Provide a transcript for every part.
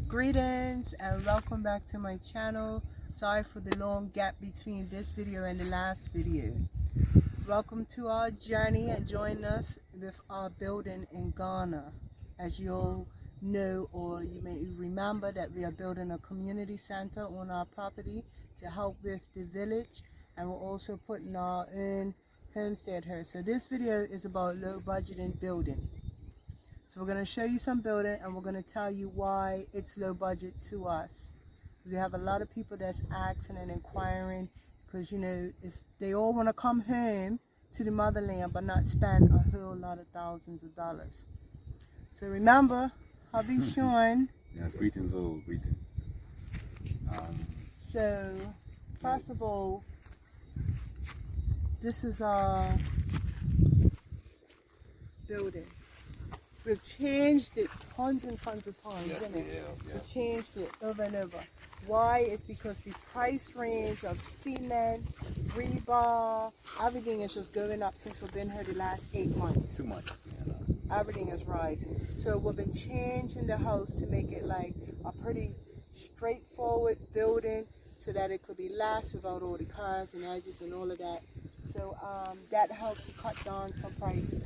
Greetings and welcome back to my channel. Sorry for the long gap between this video and the last video. Welcome to our journey and join us with our building in Ghana. As you'll know, or you may remember, that we are building a community center on our property to help with the village, and we're also putting our own homestead here. So this video is about low budgeting building. So we're going to show you some building and we're going to tell you why it's low budget to us. We have a lot of people that's asking and inquiring because, you know, they all want to come home to the motherland but not spend a whole lot of thousands of dollars. So remember, hubby Sean. Yeah, greetings, all greetings. So first of all, this is our building. We've changed it tons and tons of times, isn't it? Yeah. We've changed it over and over. Why? It's because the price range of cement, rebar, everything is just going up since we've been here the last 8 months. Too much. Everything is rising. So we've been changing the house to make it like a pretty straightforward building so that it could be last without all the curves and edges and all of that. So that helps to cut down some prices.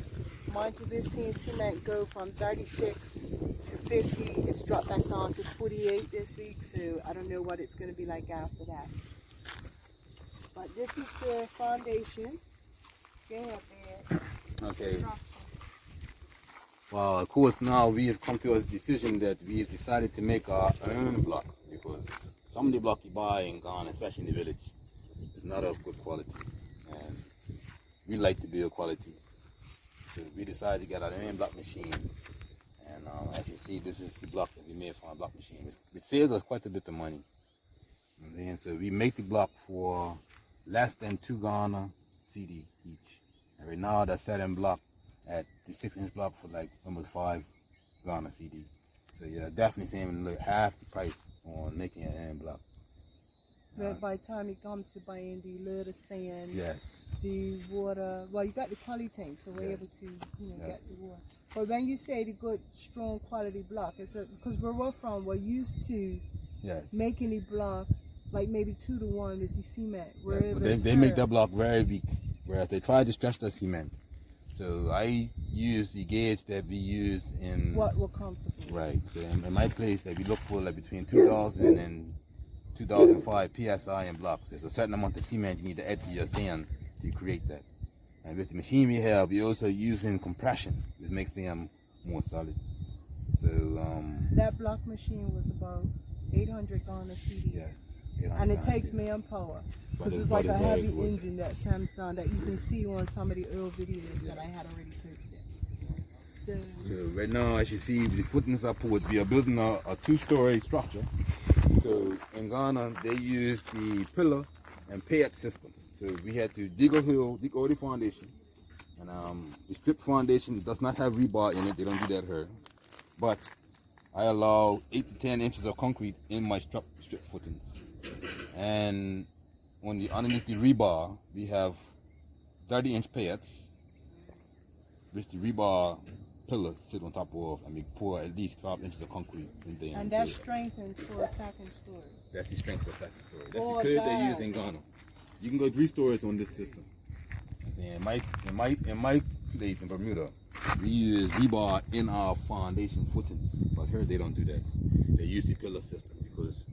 Mind you, we've seen cement go from 36 to 50. It's dropped back down to 48 this week, so I don't know what it's going to be like after that. But this is the foundation. Get up there. Okay. Well, of course, now we have come to a decision that we have decided to make our own block because some of the block you buy in Ghana, especially in the village, is not of good quality. And we like to build quality. So we decided to get our own block machine, and as you see, this is the block that we made from our block machine. It saves us quite a bit of money. And so we make the block for less than 2 Ghana CD each. And right now they're selling block at the 6-inch block for like almost 5 Ghana CD. So you're definitely saving half the price on making your own block. But by the time it comes to buying the lead, the sand, Yes. the water, well, you got the poly tank, so we're able to, get the water. But when you say the good, strong quality block, it's because where we're from, we're used to making the block like maybe 2 to 1 with the cement. But they make that block very weak, whereas they try to stretch the cement. So I use the gauge that we use in what we're comfortable. Right. So in my place, that we look for like between 2,000 and 2005 PSI in blocks. There's a certain amount of cement you need to add to your sand to create that. And with the machine we have, we're also using compression, which makes them more solid. So that block machine was about 800 Ghana CD. Yes. And it takes manpower because it's like a heavy engine that slams down that you can see on some of the old videos that I had already posted. So right now, as you see, the footings are poured. We are building a 2-story structure. So in Ghana, they use the pillar and payette system. So we had to dig a hole, dig all the foundation. And the strip foundation does not have rebar in it. They don't do that here. But I allow 8 to 10 inches of concrete in my strip footings. And on the underneath the rebar, we have 30-inch payettes, which the rebar pillar sit on top of, and we pour at least 12 inches of concrete in there. And that's strengthened for a second story. That's the strength for a second story. That's the code they use in Ghana. You can go 3 stories on this system. In my place in Bermuda, we use rebar in our foundation footings, but here they don't do that. They use the pillar system because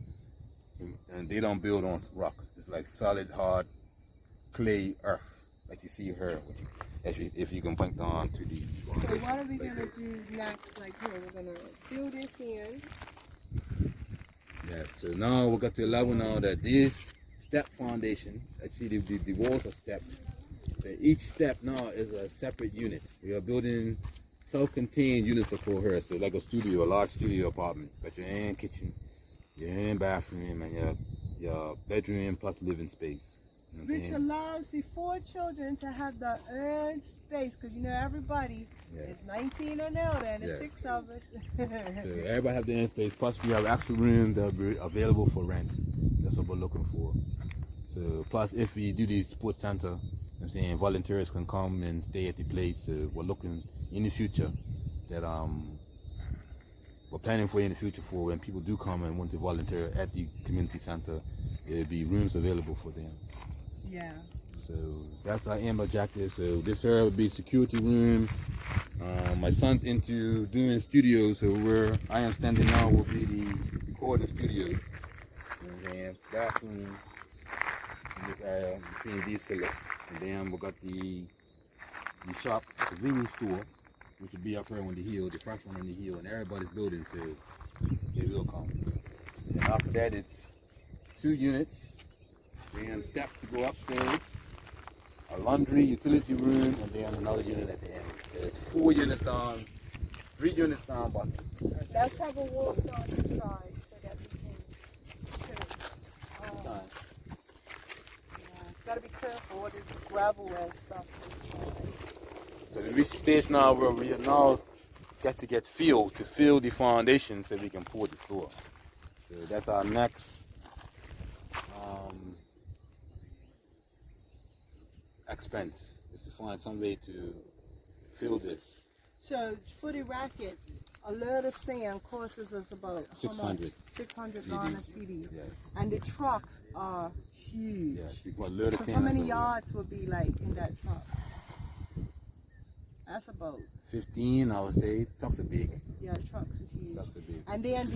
and they don't build on rock. It's like solid, hard clay earth, like you see here. If you can point down to the. So what are we gonna do next? Like here, we're gonna fill this in. Yeah. So now we got to a level now that these step foundations, actually the walls are stepped. So each step now is a separate unit. We are building self-contained units of here. So like a studio, a large studio apartment. Got your own kitchen, your own bathroom, and your bedroom plus living space. Which allows the 4 children to have their own space, because you know everybody is 19 or older, and there's 6 of us. So everybody have their own space. Plus we have extra room that will be available for rent. That's what we're looking for. So plus if we do the sports center, I'm saying volunteers can come and stay at the place. So we're looking in the future that we're planning for in the future for when people do come and want to volunteer at the community center, there'll be rooms available for them. Yeah. So that's our aim objective. So this here will be security room. My son's into doing studios, so where I am standing now will be the recording studio. You know what I'm saying? Bathroom in this area between these pillars. And then we got the shop, the convenience store, which will be up here on the hill, the first one on the hill, and everybody's building, so they will come. And after that, it's 2 units, then steps to go upstairs, a laundry, utility room, and then another unit at the end. So it's 4 units down, 3 units down, but Let's have a walk down the side so that we can. Gotta be careful with the gravel and stuff. so we reach the stage now where we now get feel to fill the foundation so we can pour the floor. So that's our next expense, is to find some way to fill this. So for the racket, a load of sand costs us about 600. 600 CD. Ghana CD. Yes. And the trucks are huge. Yes, you put a little Because sand. how many over yards would be like in that truck? That's about, 15, I would say. Trucks are big. yeah, trucks is huge. Trucks are big. And then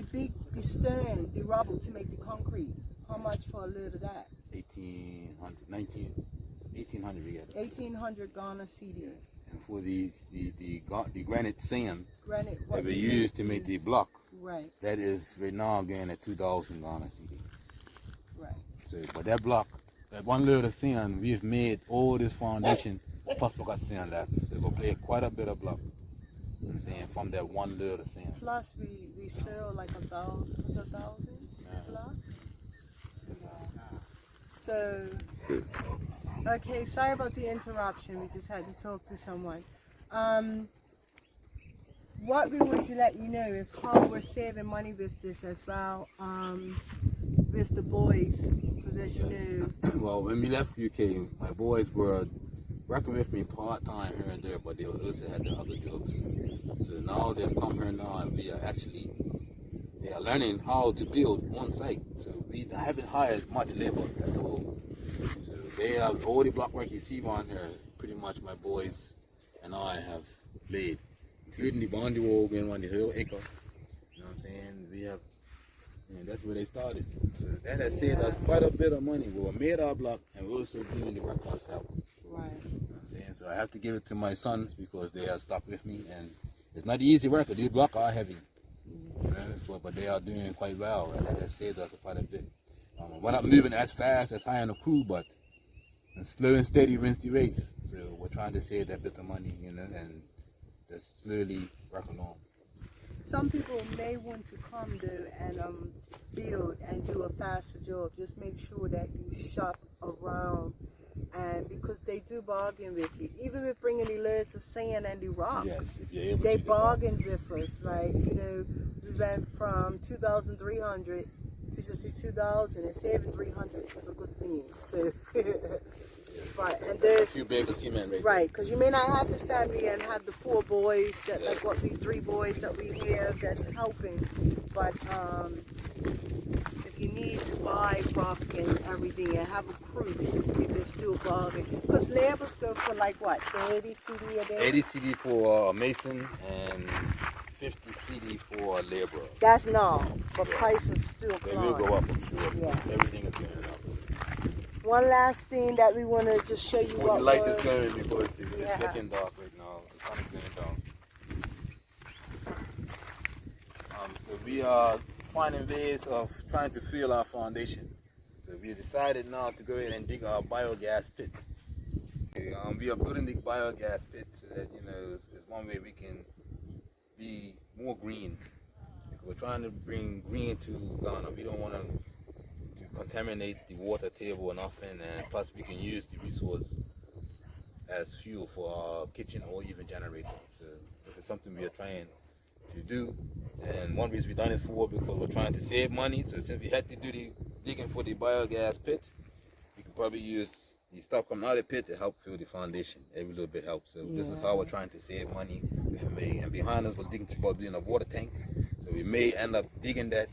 the stone, the rubble to make the concrete. How much for a load of that? 1800 we get it. 1800 Ghana CD. Yes. And for the granite sand Granite. that we use to make the block, Right, that is right now again at 2,000 Ghana CD. right. So, but that block, that one load of sand, we've made all this foundation, plus we got sand left. So we'll play quite a bit of block. You know what I'm saying? From that one load of sand. Plus we sell like 1,000. Was it 1,000? Yeah. Block? So, okay, sorry about the interruption. We just had to talk to someone. What we want to let you know is how we're saving money with this as well, with the boys, because as you know, Well, when we left UK, my boys were working with me part-time here and there, but they also had their other jobs. So now they've come here now and they are learning how to build on site. So we haven't hired much labor at all. So they have all the block work you see on here, pretty much my boys and I have laid, including the boundary wall going on the whole acre. You know what I'm saying? We have, and that's where they started. So that has saved us quite a bit of money. We made our block and we're also doing the work ourselves. right. You know what I'm saying? So I have to give it to my sons because they are stuck with me, and it's not easy work. These blocks are heavy, you know, but they are doing quite well, and that has saved us quite a bit. We're not moving as fast as high on the crew, but slow and steady wins the race. So we're trying to save that bit of money, you know, and just slowly working on. Some people may want to come though and build and do a faster job. Just make sure that you shop around, and because they do bargain with you, even with bringing the loads of sand and the rock. Yes, if you're able They to. bargained with us. Like, you know, we went from 2,300 to just the 2,000, and saving 300 is a good thing. So, right, and A there's few bags of cement right right, because you may not have the family and have the 4 boys that like what the 3 boys that we have that's helping, but if you need to buy rock and everything and have a crew, you can still bargain. Because labels go for like what, 80 CD a day? 80 CD for a mason and 50 CD for a laborer. That's no, but Yeah. prices still They will climb. go up, I'm sure. Yeah. Everything is going up. One last thing that we want to just show you Before what the light was, is going because it's Yeah. getting dark right now. The sun is going down. So we are finding ways of trying to fill our foundation. So we decided now to go ahead and dig our biogas pit. We are building the biogas pit so that, you know, it's one way we can be more green. We're trying to bring green to Ghana. We don't want to contaminate the water table or nothing, and plus we can use the resource as fuel for our kitchen or even generator. So this is something we are trying to do, and one reason we've done it for because we're trying to save money. So since we had to do the digging for the biogas pit, we could probably use the stuff coming out of the pit to help fill the foundation. Every little bit helps. So this is how we're trying to save money with FMA. And behind us, we're digging about doing a water tank. So we may end up digging that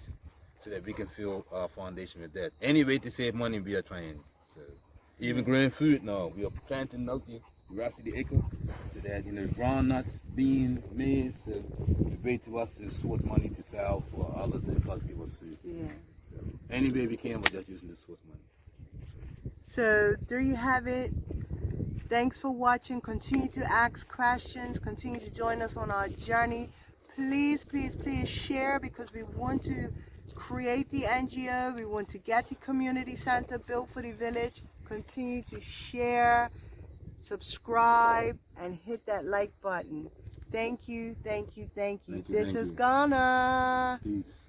so that we can fill our foundation with that. Any way to save money, we are trying. So even growing food now, we are planting out the rest of the acre so that, you know, groundnuts, beans, maize, so the way to us to source money to sell for others and plus give us food. Yeah. So any way we can, we're just using the source money. So there you have it. Thanks for watching. Continue to ask questions. Continue to join us on our journey. Please, please, please share, because we want to create the NGO. We want to get the community center built for the village. Continue to share, subscribe, and hit that like button. Thank you, thank you, thank you. Thank you, This thank is you. Ghana. Peace.